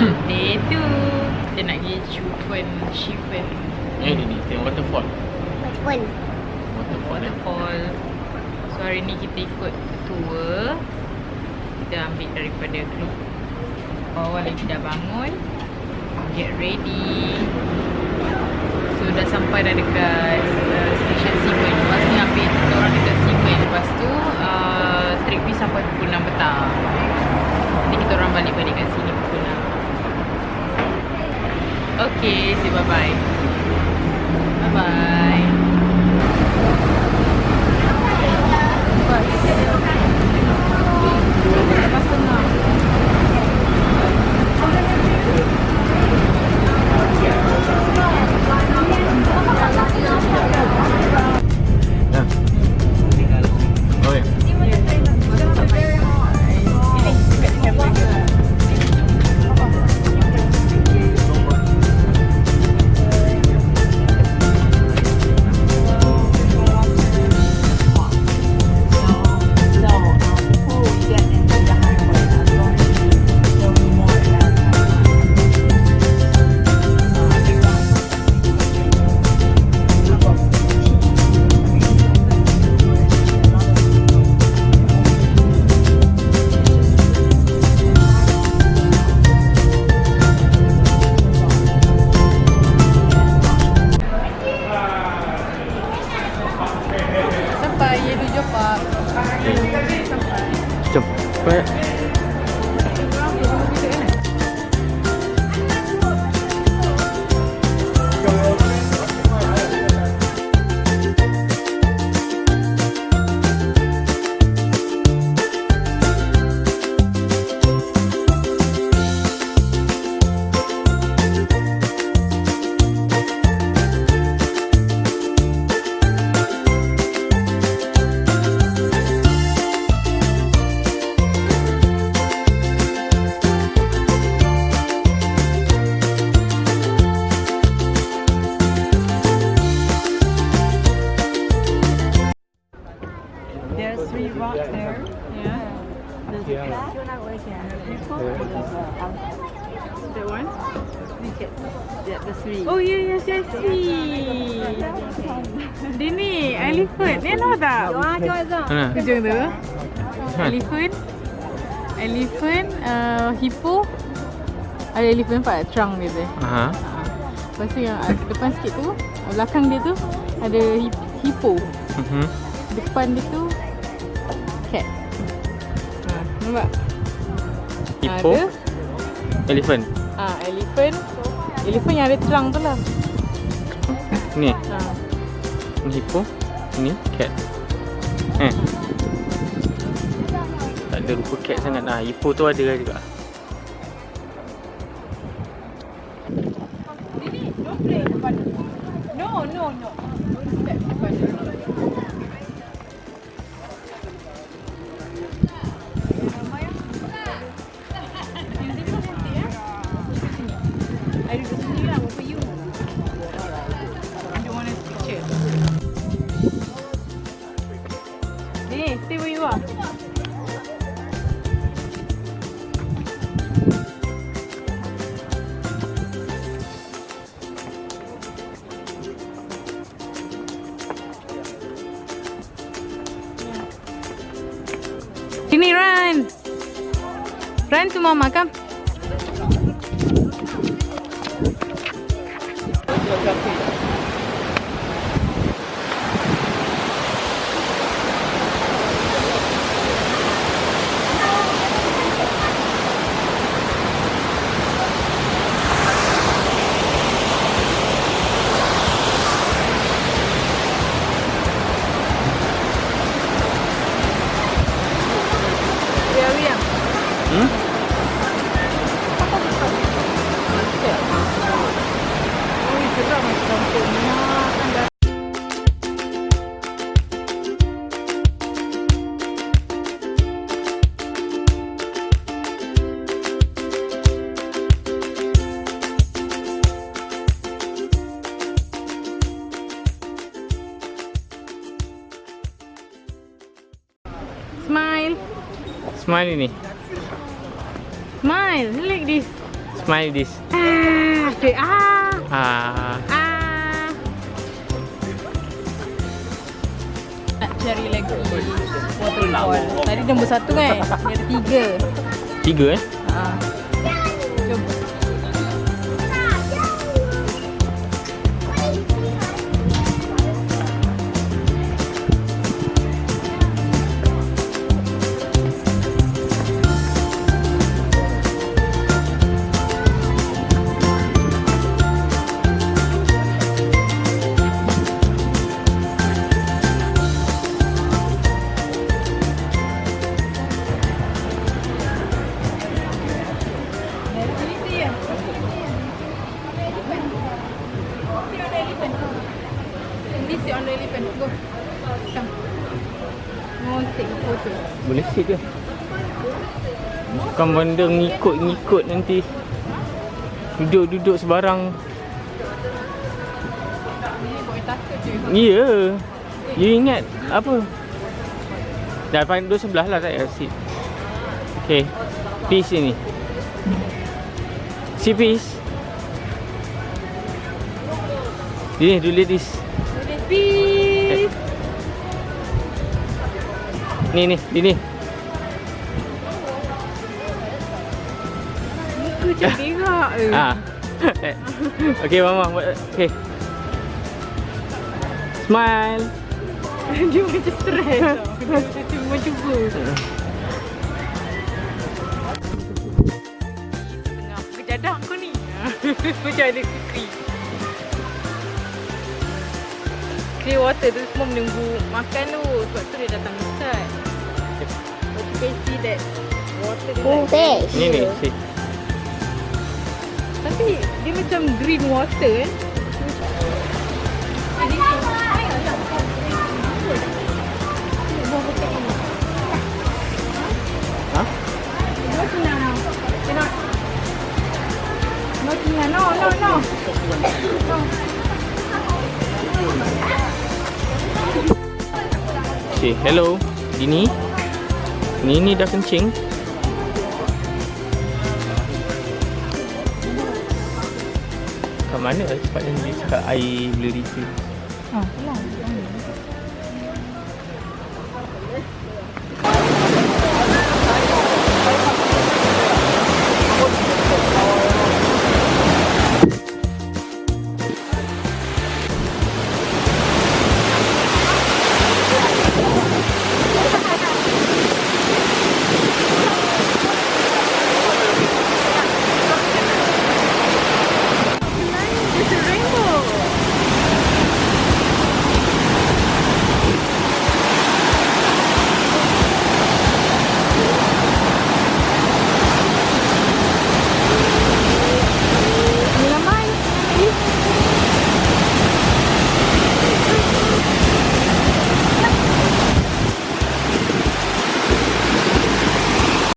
Day 2 kita nak pergi Shifen. Ni tengok waterfall. Waterfall. So hari ni kita ikut tour. Kita ambil daripada group. Awal lagi dah bangun. Get ready. So dah sampai dah dekat stesen Shifen. Lepas ni ambil kita orang dekat Shifen. Lepas tu trip ni sampai pukul 6 petang. Jadi kita orang balik kat sini pukul 6. Okay, say bye-bye. Bye-bye. Yehliu Geopark. Cepat. There's 3 rocks there. Yeah. There's a cat. That one? Yeah, the 3. Oh yes, I see. Dini, elephant. Ni nampak tak? Ujung tu. Elephant, hippo. Ada elephant nampak trunk dia tu. Lepas tu yang depan sikit tu, belakang dia tu ada hippo. Depan dia tu cat. Nampak? Hippo. Elephant. Elephant yang ada trunk tu lah. Ni. Ni hippo. Ni cat. Tak ada rupa cat sangat lah. Hippo tu ada juga. Don't play depan. No. Step depan. I do the same thing for you. You don't want to picture. Hey, stay where you are. Sini, run. Run to mama, come. Smile ini. Smile, like this. Smile this. Okay. Ah. Nak cari lagi waterfall. Tadi nombor 1 kan? Dia ada 3. 3 eh? Jom. Sit on the elephant. Go. Come. Mau take photo. Boleh sit ke? Bukan benda ngikut-ngikut nanti. Duduk-duduk sebarang. Ini boleh takut je. Ya. You ingat apa? Dah paling duduk sebelah lah tak sit. Okay. Peace ni. Si peace. Ini dulu this. Peace. Ni. Muka macam berak ke? Okay mama. Okay. Smile. Dia macam stress tau. Dia cuma cuba. Tengah kejadah kau ni. Macam ada kukri. Clear water tu semua menunggu makan tu. Sebab tu dia datang dekat. But you can see that water dia like Fish. Ni. See. Tapi dia macam green water eh. Ha? No Tina now. Cannot. No Tina. No. Okay, hello. Dini. Ni dah kencing. Kat mana tempat yang dia cakap air boleh refill? Lah.